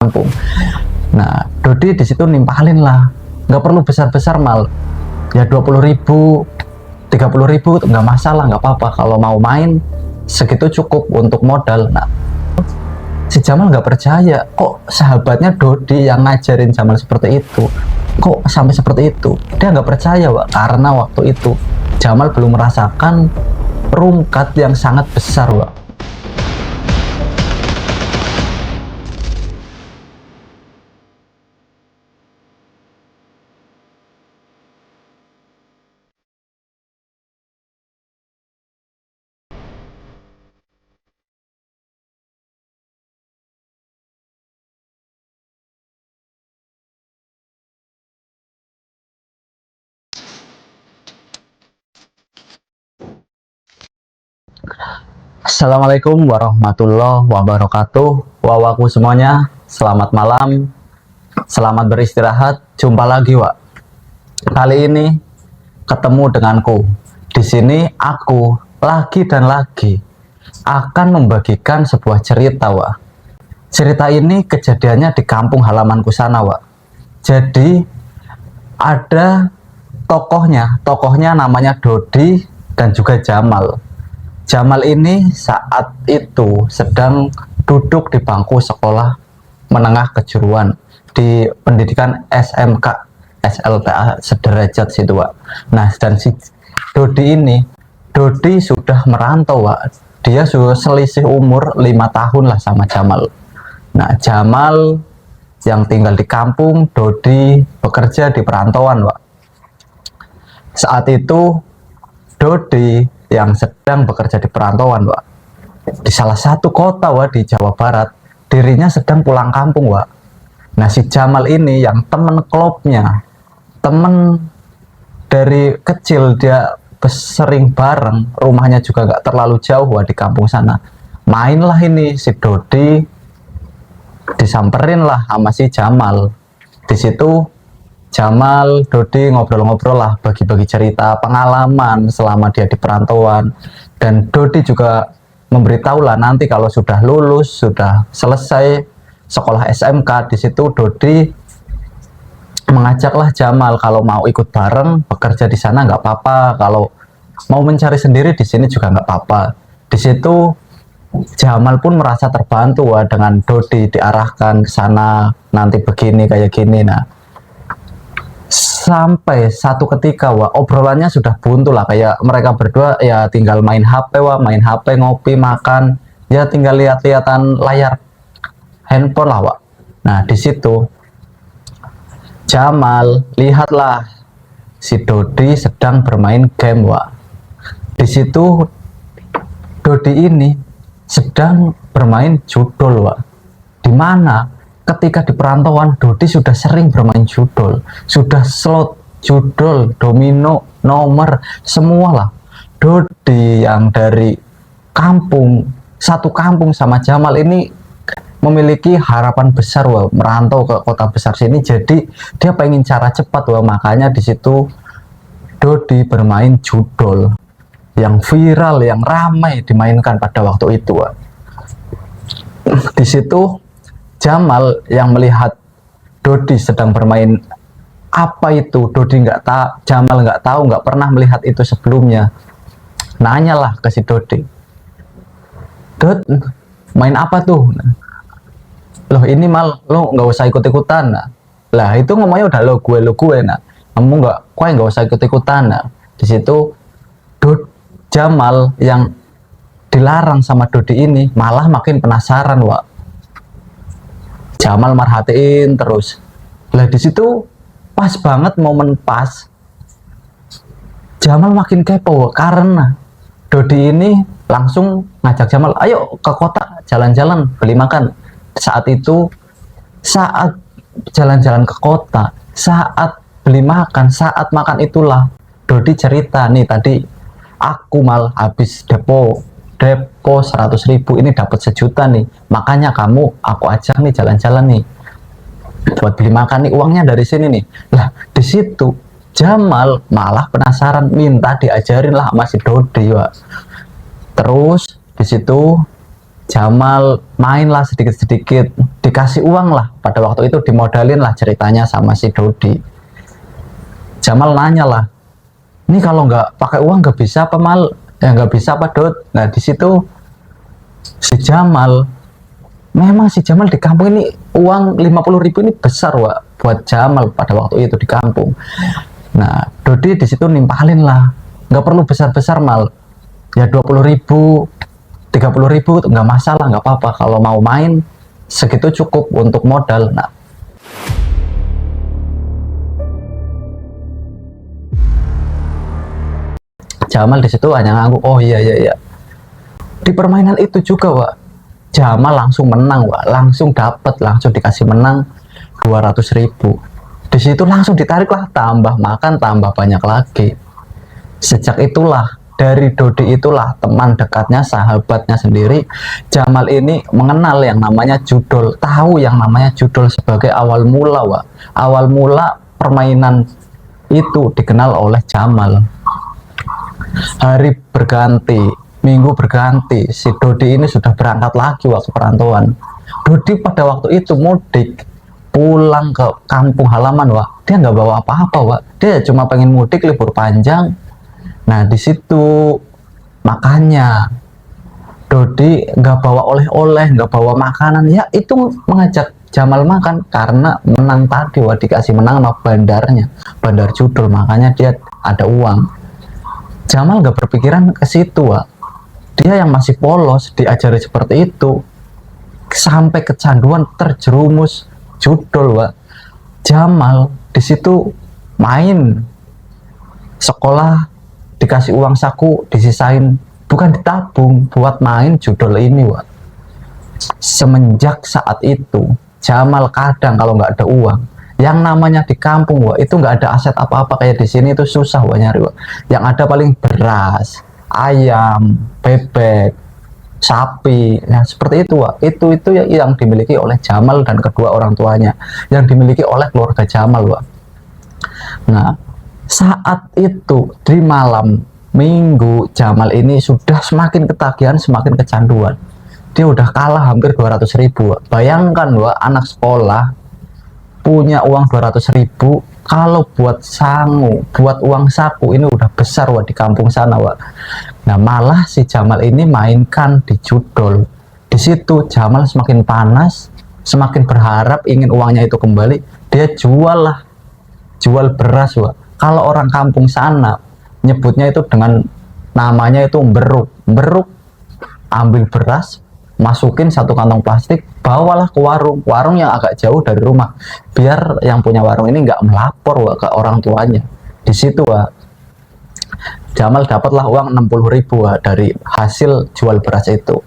kampung. Nah, Dodi di situ nimpalin lah, nggak perlu besar-besar mal, ya 20.000, 30.000 nggak masalah, nggak apa-apa. Kalau mau main segitu cukup untuk modal. Nah, si Jamal nggak percaya, kok sahabatnya Dodi yang ngajarin Jamal seperti itu, kok sampai seperti itu. Dia nggak percaya, Wak, karena waktu itu Jamal belum merasakan rungkat yang sangat besar, Wak. Assalamualaikum warahmatullahi wabarakatuh. Wawaku semuanya, selamat malam, selamat beristirahat. Jumpa lagi, Wak. Kali ini ketemu denganku. Di sini aku lagi dan lagi akan membagikan sebuah cerita, Wak. Cerita ini kejadiannya di kampung halamanku sana, Wak. Jadi ada tokohnya namanya Dodi dan juga Jamal. Jamal ini saat itu sedang duduk di bangku sekolah menengah kejuruan di pendidikan SMK SLTA sederajat situ, Wak. Nah, dan si Dodi sudah merantau, Wak. Dia sudah selisih umur 5 tahun lah sama Jamal. Nah, Jamal yang tinggal di kampung, Dodi bekerja di perantauan, Wak. Saat itu Dodi yang sedang bekerja di perantauan, Wak, di salah satu kota, Wak, di Jawa Barat. Dirinya sedang pulang kampung, Wak. Nah, si Jamal ini yang temen klubnya, temen dari kecil, dia sering bareng, rumahnya juga gak terlalu jauh, Wak, di kampung sana. Mainlah ini si Dodi, disamperin lah sama si Jamal. Di situ Jamal, Dodi ngobrol-ngobrol lah, bagi-bagi cerita pengalaman selama dia di perantauan. Dan Dodi juga memberitahu lah nanti kalau sudah lulus, sudah selesai sekolah SMK, di situ Dodi mengajaklah Jamal kalau mau ikut bareng bekerja di sana nggak apa-apa, kalau mau mencari sendiri di sini juga nggak apa-apa. Di situ Jamal pun merasa terbantu, wah, dengan Dodi diarahkan ke sana, nanti begini kayak gini. Nah, sampai satu ketika, wah, obrolannya sudah buntu lah, kayak mereka berdua ya tinggal main HP, wah, main HP, ngopi, makan, ya tinggal lihat-lihatan layar handphone lah, wah. Nah, di situ Jamal lihatlah si Dodi sedang bermain game, wah. Di situ Dodi ini sedang bermain judol, wah. Dimana ketika di perantauan Dodi sudah sering bermain judol, sudah slot, judol, domino, nomor, semualah. Dodi yang dari kampung, satu kampung sama Jamal ini memiliki harapan besar, wah, merantau ke kota besar sini. Jadi dia pengen cara cepat, wah, makanya di situ Dodi bermain judol yang viral, yang ramai dimainkan pada waktu itu, wah. Di situ Jamal yang melihat Dodi sedang bermain apa itu, Dodi nggak tahu, Jamal nggak tahu, nggak pernah melihat itu sebelumnya. Nanyalah ke si Dodi, Dod, main apa tuh? Loh, ini Mal, lo nggak usah ikut-ikutan. Nah, lah itu ngomongnya udah lo gue. Nah, kamu nggak usah ikut-ikutan. Nah, di situ Jamal yang dilarang sama Dodi ini malah makin penasaran, wah. Jamal merhatiin terus. Lah di situ pas banget momen pas, Jamal makin kepo karena Dodi ini langsung ngajak Jamal, ayo ke kota jalan-jalan beli makan. Saat itu, saat jalan-jalan ke kota, saat beli makan, saat makan itulah Dodi cerita, nih tadi aku mal habis depo 100.000, ini dapat 1 juta nih, makanya aku ajak nih jalan-jalan nih buat beli makan nih, uangnya dari sini nih. Lah di situ Jamal malah penasaran, minta diajarin lah sama si Dodi, wak. Terus di situ Jamal main lah sedikit-sedikit, dikasih uang lah, pada waktu itu dimodalin lah ceritanya sama si Dodi. Jamal nanya lah, ini kalau nggak pakai uang nggak bisa apa Mal? Ya nggak bisa apa Dot? Nah di situ si Jamal, memang si Jamal di kampung ini uang 50.000 ini besar Wak, buat Jamal pada waktu itu di kampung. Nah Dodi di situ nimpalin lah, nggak perlu besar-besar Mal, ya 20.000, 30.000 nggak masalah, nggak apa-apa, kalau mau main segitu cukup untuk modal. Nah Jamal di situ hanya ngaku, oh iya iya iya. Di permainan itu juga Wak, Jamal langsung menang Wak, langsung dapat, langsung dikasih menang 200.000. Di situ langsung ditarik lah, tambah makan tambah banyak lagi. Sejak itulah, dari Dodi itulah, teman dekatnya, sahabatnya sendiri, Jamal ini mengenal yang namanya judol, tahu yang namanya judol sebagai awal mula Wak. Awal mula permainan itu dikenal oleh Jamal. Hari berganti, minggu berganti, si Dodi ini sudah berangkat lagi waktu perantauan. Dodi pada waktu itu mudik pulang ke kampung halaman Wak, dia nggak bawa apa-apa Wak, dia cuma pengen mudik libur panjang. Nah di situ makanya Dodi nggak bawa oleh-oleh, nggak bawa makanan, ya itu mengajak Jamal makan karena menang tadi Wak, dikasih menang sama bandarnya, bandar judul, makanya dia ada uang. Jamal nggak berpikiran ke situ Wak, dia yang masih polos diajari seperti itu sampai kecanduan, terjerumus judol Wak. Jamal di situ main, sekolah dikasih uang saku disisain, bukan ditabung, buat main judol ini Wak. Semenjak saat itu Jamal kadang kalau nggak ada uang, yang namanya di kampung Wak, itu nggak ada aset apa-apa kayak di sini, itu susah Wak nyari Wak. Yang ada paling beras, ayam, bebek, sapi, nah seperti itu Wak. Itu yang dimiliki oleh Jamal dan kedua orang tuanya, yang dimiliki oleh keluarga Jamal Wak. Nah saat itu di malam minggu, Jamal ini sudah semakin ketagihan, semakin kecanduan. Dia udah kalah hampir 200.000 Wak. Bayangkan Wak, anak sekolah punya uang 200.000, kalau buat sangu, buat uang saku ini udah besar Wak di kampung sana Wak. Nah malah si Jamal ini mainkan di judol. Di situ Jamal semakin panas, semakin berharap ingin uangnya itu kembali, dia jual lah, jual beras Wak. Kalau orang kampung sana nyebutnya itu dengan namanya itu beruk. Beruk, ambil beras, masukin satu kantong plastik, bawalah ke warung yang agak jauh dari rumah, biar yang punya warung ini nggak melapor Wak, ke orang tuanya. Di situ Wak, Jamal dapatlah uang 60.000 Wak, dari hasil jual beras itu.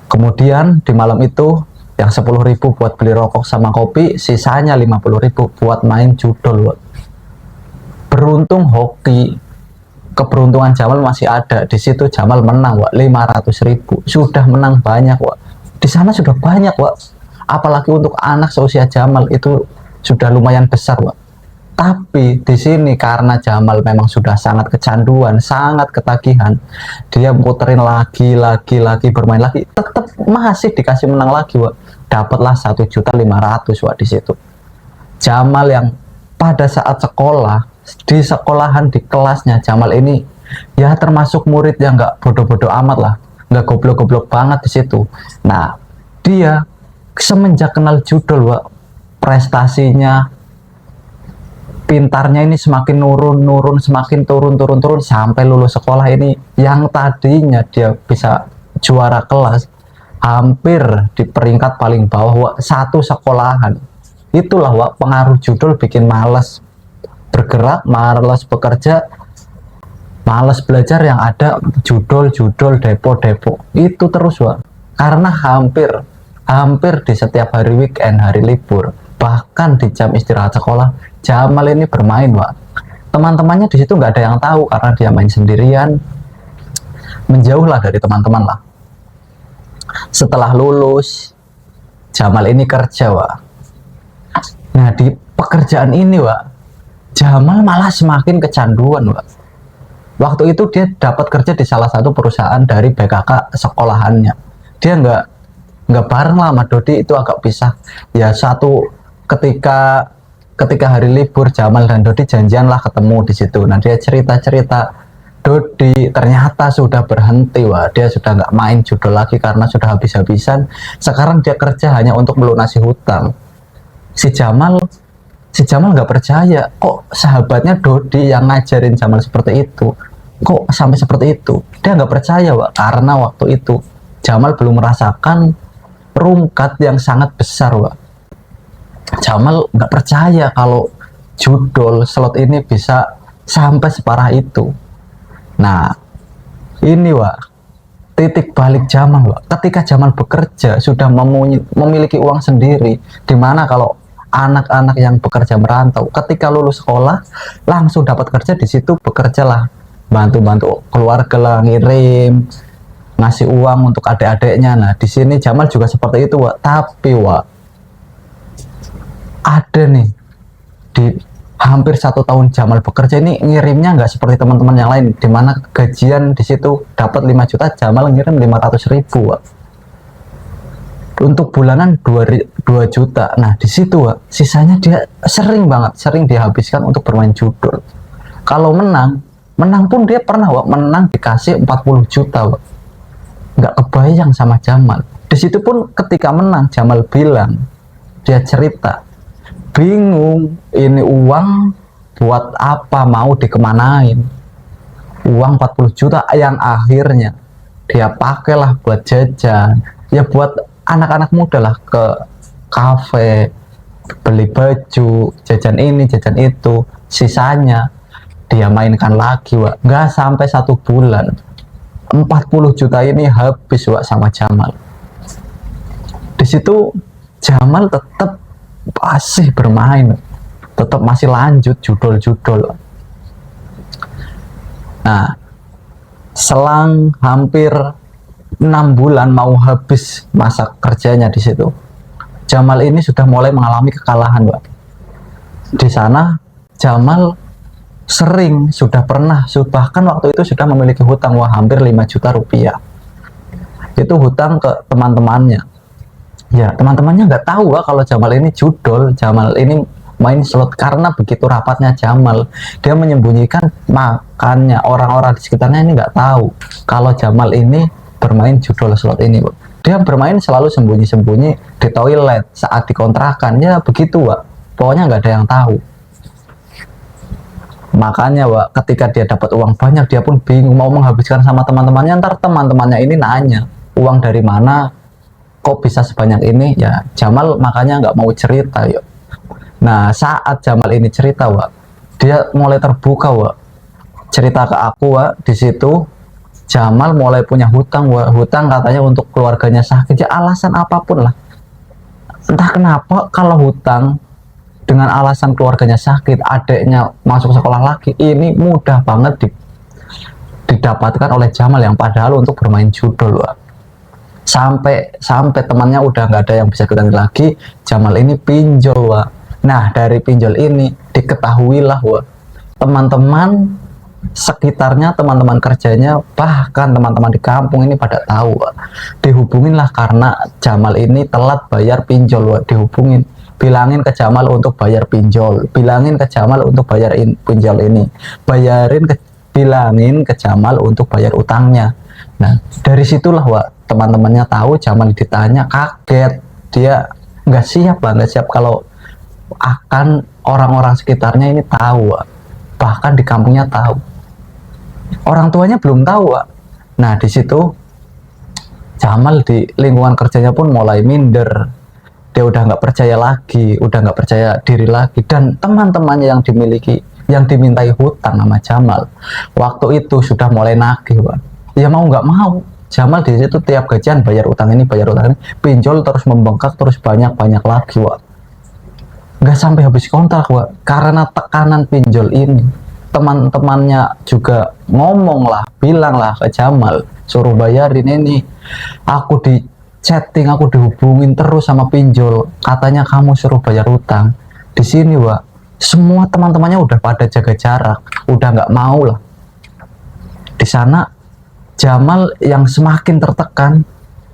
Kemudian di malam itu yang 10.000 buat beli rokok sama kopi, sisanya 50.000 buat main judol Wak. Beruntung hoki, keberuntungan Jamal masih ada. Di situ Jamal menang Wak, 500.000, sudah menang banyak Wak. Di sana sudah banyak Wak, apalagi untuk anak seusia Jamal itu sudah lumayan besar Wak. Tapi di sini karena Jamal memang sudah sangat kecanduan, sangat ketagihan, dia puterin lagi bermain lagi, tetap masih dikasih menang lagi Wak. Dapatlah 1.500.000 Wak di situ. Jamal yang pada saat sekolah, di sekolahan, di kelasnya, Jamal ini ya termasuk murid yang nggak bodoh-bodoh amat lah, nggak goblok-goblok banget di situ. Nah dia semenjak kenal judol Wak, prestasinya, pintarnya ini semakin nurun, semakin turun sampai lulus sekolah ini, yang tadinya dia bisa juara kelas, hampir di peringkat paling bawah Wak, satu sekolahan. Itulah Wak, pengaruh judol bikin males bergerak, malas bekerja, malas belajar, yang ada judol depo itu terus Wak. Karena hampir di setiap hari weekend, hari libur, bahkan di jam istirahat sekolah, Jamal ini bermain Wak. Teman-temannya di situ nggak ada yang tahu karena dia main sendirian, menjauh lah dari teman-teman lah. Setelah lulus, Jamal ini kerja Wak. Nah di pekerjaan ini Wak, Jamal malah semakin kecanduan Wak. Waktu itu dia dapat kerja di salah satu perusahaan dari BKK sekolahannya. dia nggak bareng lah sama Dodi, itu agak pisah ya. Ketika hari libur Jamal dan Dodi janjian lah ketemu di situ. Nah dia cerita Dodi ternyata sudah berhenti, wah dia sudah nggak main judol lagi karena sudah habis-habisan. Sekarang dia kerja hanya untuk melunasi hutang. Si Jamal nggak percaya, kok sahabatnya Dodi yang ngajarin Jamal seperti itu, kok sampai seperti itu. Dia nggak percaya, wah, karena waktu itu Jamal belum merasakan rungkat yang sangat besar, wah. Jamal nggak percaya kalau judol slot ini bisa sampai separah itu. Nah, ini wah titik balik Jamal, wah. Ketika Jamal bekerja sudah memiliki uang sendiri, dimana kalau anak-anak yang bekerja merantau ketika lulus sekolah langsung dapat kerja di situ, bekerjalah bantu-bantu keluarga lah, ngirim, ngasih uang untuk adik-adiknya. Nah di sini Jamal juga seperti itu, wah. Tapi wah ada nih di hampir 1 tahun Jamal bekerja ini ngirimnya nggak seperti teman-teman yang lain, dimana gajian di situ dapat 5 juta, Jamal ngirim 500.000, wah. Untuk bulanan 2 juta. Nah di situ wah, sisanya dia sering dihabiskan untuk bermain judol. Kalau menang pun dia pernah, wah, menang dikasih 40 juta, wah. Nggak kebayang sama Jamal. Di situ pun ketika menang Jamal bilang, dia cerita bingung ini uang buat apa, mau dikemanain uang 40 juta yang akhirnya dia pakailah buat jajan, ya buat anak-anak muda lah, ke kafe, beli baju, jajan ini jajan itu. Sisanya dia mainkan lagi, wah. Nggak sampai 1 bulan 40 juta ini habis, wah, sama Jamal. Di situ Jamal tetap masih bermain, tetap masih lanjut judol-judol. Nah selang hampir 6 bulan mau habis masa kerjanya di situ, Jamal ini sudah mulai mengalami kekalahan, Pak. Di sana Jamal bahkan waktu itu sudah memiliki hutang, wah, hampir 5 juta rupiah. Itu hutang ke teman-temannya. Ya teman-temannya nggak tahu, wah, kalau Jamal ini judol, Jamal ini main slot. Karena begitu rapatnya Jamal, dia menyembunyikan, makanya orang-orang di sekitarnya ini nggak tahu kalau Jamal ini bermain judol slot ini, wah. Dia bermain selalu sembunyi-sembunyi di toilet saat dikontrakan, ya begitu, wah. Pokoknya nggak ada yang tahu. Makanya, wah, ketika dia dapat uang banyak, dia pun bingung mau menghabiskan sama teman-temannya. Ntar teman-temannya ini nanya, uang dari mana, kok bisa sebanyak ini? Ya Jamal makanya nggak mau cerita, yuk. Nah saat Jamal ini cerita, wah, dia mulai terbuka, wah, cerita ke aku, wah. Di situ Jamal mulai punya hutang, wah. Hutang katanya untuk keluarganya sakit, ya alasan apapun lah. Entah kenapa kalau hutang dengan alasan keluarganya sakit, adiknya masuk sekolah lagi, ini mudah banget didapatkan oleh Jamal, yang padahal untuk bermain judol, wah. Sampai temannya udah nggak ada yang bisa ketemu lagi, Jamal ini pinjol, wah. Nah dari pinjol ini diketahuilah, wah, teman-teman sekitarnya, teman-teman kerjanya, bahkan teman-teman di kampung ini pada tahu, wah. Dihubungin lah karena Jamal ini telat bayar pinjol, wah. Dihubungin, bilangin ke Jamal untuk bayar pinjol, bilangin ke Jamal untuk bayar pinjol ini, bilangin ke Jamal untuk bayar utangnya. Nah dari situlah, wah, teman-temannya tahu. Jamal ditanya kaget, dia nggak siap kalau akan orang-orang sekitarnya ini tahu, wah. Bahkan di kampungnya tahu, orang tuanya belum tahu, wah. Nah di situ Jamal di lingkungan kerjanya pun mulai minder, dia udah nggak percaya lagi, udah nggak percaya diri lagi. Dan teman-temannya yang dimintai hutang sama Jamal waktu itu sudah mulai nagih, wah. Ya mau nggak mau Jamal di situ tiap gajian bayar utang ini, pinjol terus membengkak, terus banyak lagi, wah. Nggak sampai habis kontrak, wah. Karena tekanan pinjol ini, teman-temannya juga bilang lah ke Jamal, suruh bayarin ini. Aku di chatting, aku dihubungin terus sama pinjol, katanya kamu suruh bayar utang. Di sini, wah, semua teman-temannya udah pada jaga jarak, udah nggak mau lah. Di sana Jamal yang semakin tertekan,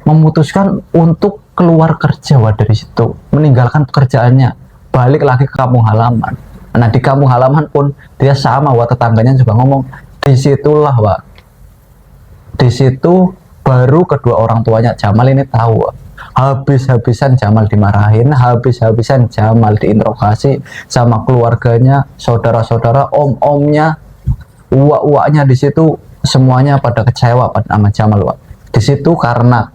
memutuskan untuk keluar kerja Wak, dari situ meninggalkan pekerjaannya, balik lagi ke kampung halaman. Nah di kampung halaman pun dia sama Wak, tetangganya juga ngomong. Disitulah Wak, di situ baru kedua orang tuanya Jamal ini tahu Wak. Habis-habisan Jamal dimarahin, habis-habisan Jamal diinterogasi sama keluarganya, saudara-saudara, om-omnya, uak-uaknya. Di situ semuanya pada kecewa sama Jamal Wak. Di situ karena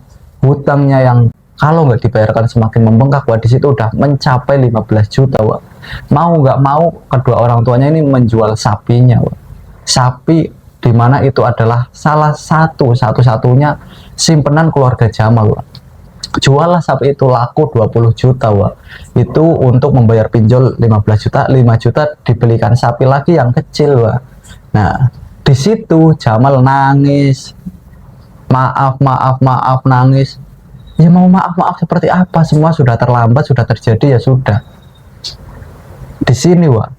hutangnya yang kalau nggak dibayarkan semakin membengkak Wak, di situ udah mencapai 15 juta Wak. Mau nggak mau kedua orang tuanya ini menjual sapinya Wak. Sapi dimana itu adalah salah satu-satunya simpenan keluarga Jamal Wak. Juallah sapi itu, laku 20 juta Wak. Itu untuk membayar pinjol 15 juta, 5 juta dibelikan sapi lagi yang kecil Wak. Nah di situ Jamal nangis, maaf nangis. Ya mau maaf seperti apa, semua sudah terlambat, sudah terjadi, ya sudah. Di sini Wak,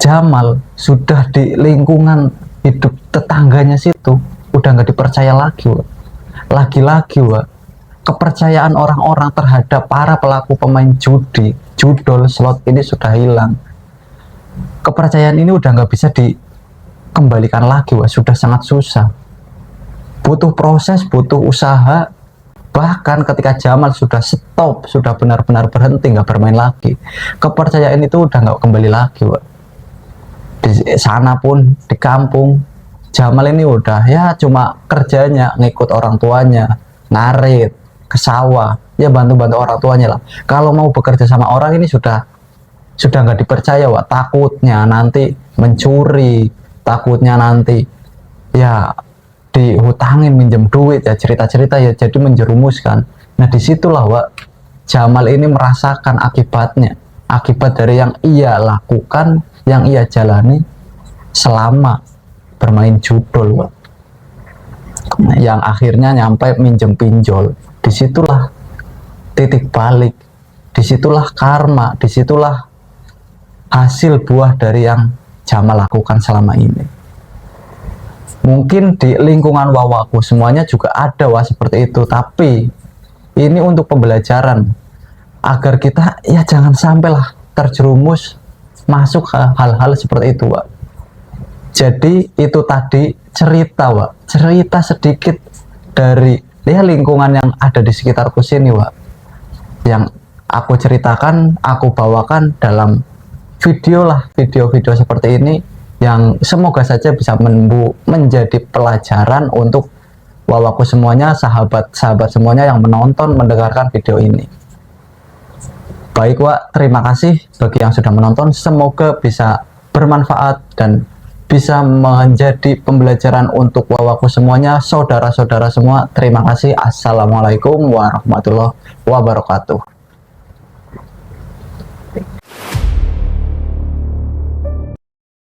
Jamal sudah di lingkungan hidup tetangganya situ udah nggak dipercaya lagi Wak. Lagi-lagi Wak, kepercayaan orang-orang terhadap para pelaku pemain judi, judol, slot ini sudah hilang. Kepercayaan ini udah nggak bisa dikembalikan lagi Wak, sudah sangat susah. Butuh proses, butuh usaha. Bahkan ketika Jamal sudah stop, sudah benar-benar berhenti, nggak bermain lagi, kepercayaan itu udah nggak kembali lagi Wak. Di sana pun di kampung, Jamal ini udah ya cuma kerjanya ngikut orang tuanya, ngarit ke sawah, ya bantu-bantu orang tuanya lah. Kalau mau bekerja sama orang ini sudah nggak dipercaya Wak. Takutnya nanti mencuri, takutnya nanti ya dihutangin, minjem duit, ya cerita-cerita, ya jadi menjerumuskan. Nah disitulah Wak, Jamal ini merasakan akibatnya, akibat dari yang ia lakukan, yang ia jalani selama bermain judol Wak. Yang akhirnya nyampe minjem pinjol. Disitulah titik balik, disitulah karma, disitulah hasil buah dari yang Jamal lakukan selama ini. Mungkin di lingkungan wawaku semuanya juga ada Wak seperti itu, tapi ini untuk pembelajaran agar kita ya jangan sampailah terjerumus masuk ke hal-hal seperti itu Wak. Jadi itu tadi cerita Wak, cerita sedikit dari ya lingkungan yang ada di sekitarku sini Wak, yang aku ceritakan, aku bawakan dalam video lah, video-video seperti ini, yang semoga saja bisa menjadi pelajaran untuk wawaku semuanya, sahabat-sahabat semuanya yang menonton, mendengarkan video ini. Baik Wak, terima kasih bagi yang sudah menonton, semoga bisa bermanfaat dan bisa menjadi pembelajaran untuk wawaku semuanya, saudara-saudara semua. Terima kasih. Assalamualaikum warahmatullahi wabarakatuh.